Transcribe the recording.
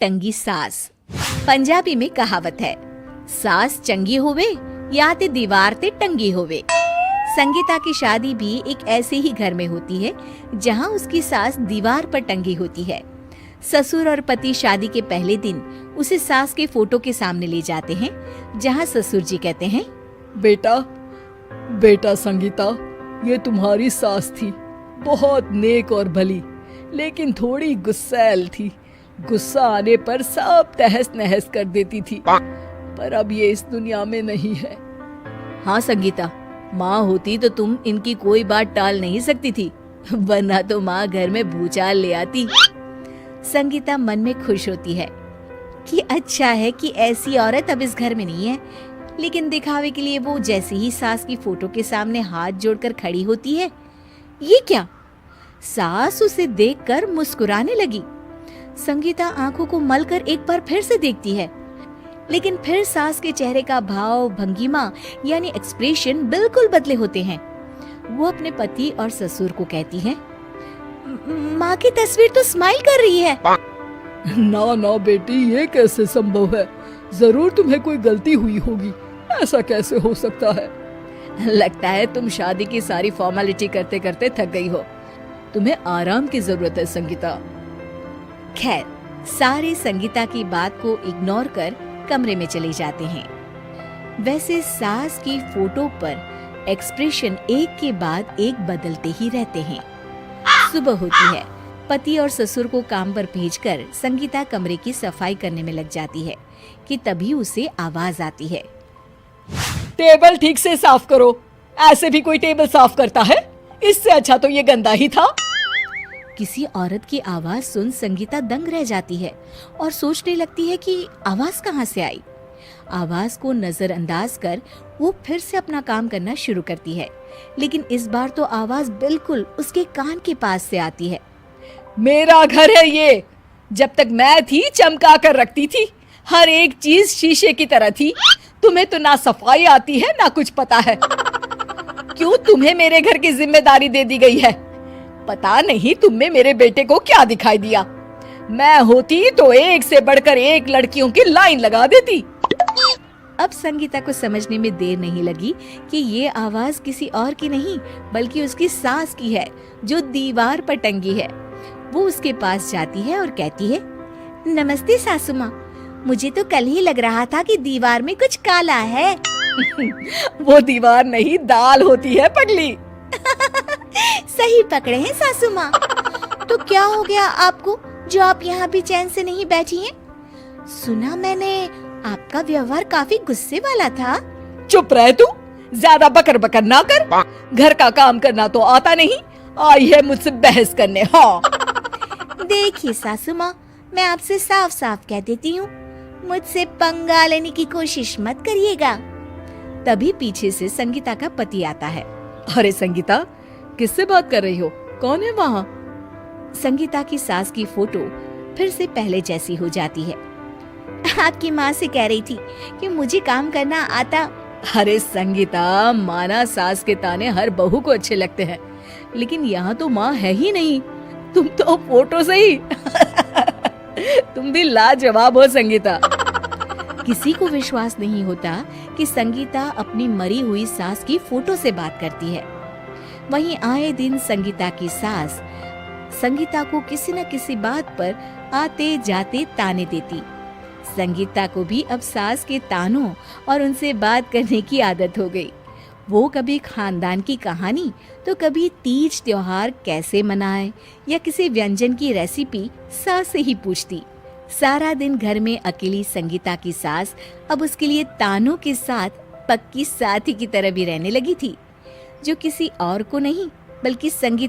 टंगी सास। पंजाबी में कहावत है, सास चंगी होवे या ते दीवार ते टंगी होवे। संगीता की शादी भी एक ऐसे ही घर में होती है जहां उसकी सास दीवार पर टंगी होती है। ससुर और पति शादी के पहले दिन उसे सास के फोटो के सामने ले जाते हैं, जहां ससुर जी कहते हैं, बेटा बेटा संगीता, ये तुम्हारी सास थी, बहुत नेक और भली, लेकिन थोड़ी गुस्सैल थी। गुस्सा आने पर सब तहस नहस कर देती थी, पर अब ये इस दुनिया में नहीं है। हाँ संगीता, माँ होती तो तुम इनकी कोई बात टाल नहीं सकती थी, वरना तो माँ घर में भूचाल ले आती। संगीता मन में खुश होती है कि अच्छा है कि ऐसी औरत अब इस घर में नहीं है, लेकिन दिखावे के लिए वो जैसे ही सास की फोटो के सामने हाथ जोड़कर खड़ी होती है, ये क्या? सास उसे देखकर मुस्कुराने लगी। संगीता आंखों को मलकर एक बार फिर से देखती है, लेकिन फिर सास के चेहरे का भाव, भंगिमा यानी एक्सप्रेशन बिल्कुल बदले होते हैं। वो अपने पति और ससुर को कहती है, माँ की तस्वीर तो स्माइल कर रही है। ना ना बेटी, ये कैसे संभव है? जरूर तुम्हें कोई गलती हुई होगी, ऐसा कैसे हो सकता है? लगता है तुम शादी की सारी फॉर्मेलिटी करते करते थक गई हो, तुम्हें आराम की जरूरत है संगीता। खैर, सारे संगीता की बात को इग्नोर कर कमरे में चले जाते हैं। वैसे सास की फोटो पर एक्सप्रेशन एक के बाद एक बदलते ही रहते हैं। सुबह होती है, पति और ससुर को काम पर भेजकर संगीता कमरे की सफाई करने में लग जाती है कि तभी उसे आवाज आती है, टेबल ठीक से साफ करो। ऐसे भी कोई टेबल साफ करता है? इससे अच्छा तो ये गंदा ही था। किसी औरत की आवाज सुन संगीता दंग रह जाती है और सोचने लगती है कि आवाज कहाँ से आई। आवाज को नजरअंदाज कर वो फिर से अपना काम करना शुरू करती है, लेकिन इस बार तो आवाज बिल्कुल उसके कान के पास से आती है। मेरा घर है ये। जब तक मैं थी चमका कर रखती थी, हर एक चीज शीशे की तरह थी। तुम्हें तो ना सफाई आती है ना कुछ पता है। क्यों तुम्हें मेरे घर की जिम्मेदारी दे दी गई है? पता नहीं तुम में मेरे बेटे को क्या दिखाई दिया। मैं होती तो एक से बढ़कर एक लड़कियों की लाइन लगा देती। अब संगीता को समझने में देर नहीं लगी कि ये आवाज किसी और की नहीं बल्कि उसकी सास की है, जो दीवार पर टंगी है। वो उसके पास जाती है और कहती है, नमस्ते सासू माँ, मुझे तो कल ही लग रहा था कि दीवार में कुछ काला है। वो दीवार नहीं, दाल होती है पगली। सही पकड़े हैं सासू माँ। तो क्या हो गया आपको जो आप यहाँ भी चैन से नहीं बैठी हैं? सुना मैंने आपका व्यवहार काफी गुस्से वाला था। चुप रह तू, ज्यादा बकर बकर ना कर। घर का काम करना तो आता नहीं, आई है मुझसे बहस करने। हाँ देखिए सासू माँ, मैं आपसे साफ साफ कह देती हूँ, मुझसे पंगा लेने की कोशिश मत करिएगा। तभी पीछे से संगीता का पति आता है। अरे संगीता, किससे बात कर रही हो? कौन है वहाँ? संगीता की सास की फोटो फिर से पहले जैसी हो जाती है। आपकी माँ से कह रही थी कि मुझे काम करना आता। अरे संगीता, माना सास के ताने हर बहू को अच्छे लगते हैं, लेकिन यहाँ तो माँ है ही नहीं, तुम तो फोटो से ही। तुम भी लाजवाब हो संगीता। किसी को विश्वास नहीं होता कि संगीता अपनी मरी हुई सास की फोटो से बात करती है। वहीं आए दिन संगीता की सास संगीता को किसी न किसी बात पर आते जाते ताने देती। संगीता को भी अब सास के तानों और उनसे बात करने की आदत हो गई। वो कभी खानदान की कहानी तो कभी तीज त्योहार कैसे मनाए या किसी व्यंजन की रेसिपी सास से ही पूछती। सारा दिन घर में अकेली संगीता की सास अब उसके लिए तानों के साथ पक्की साथी की तरह भी रहने लगी थी, जो किसी और को नहीं बल्कि संगीता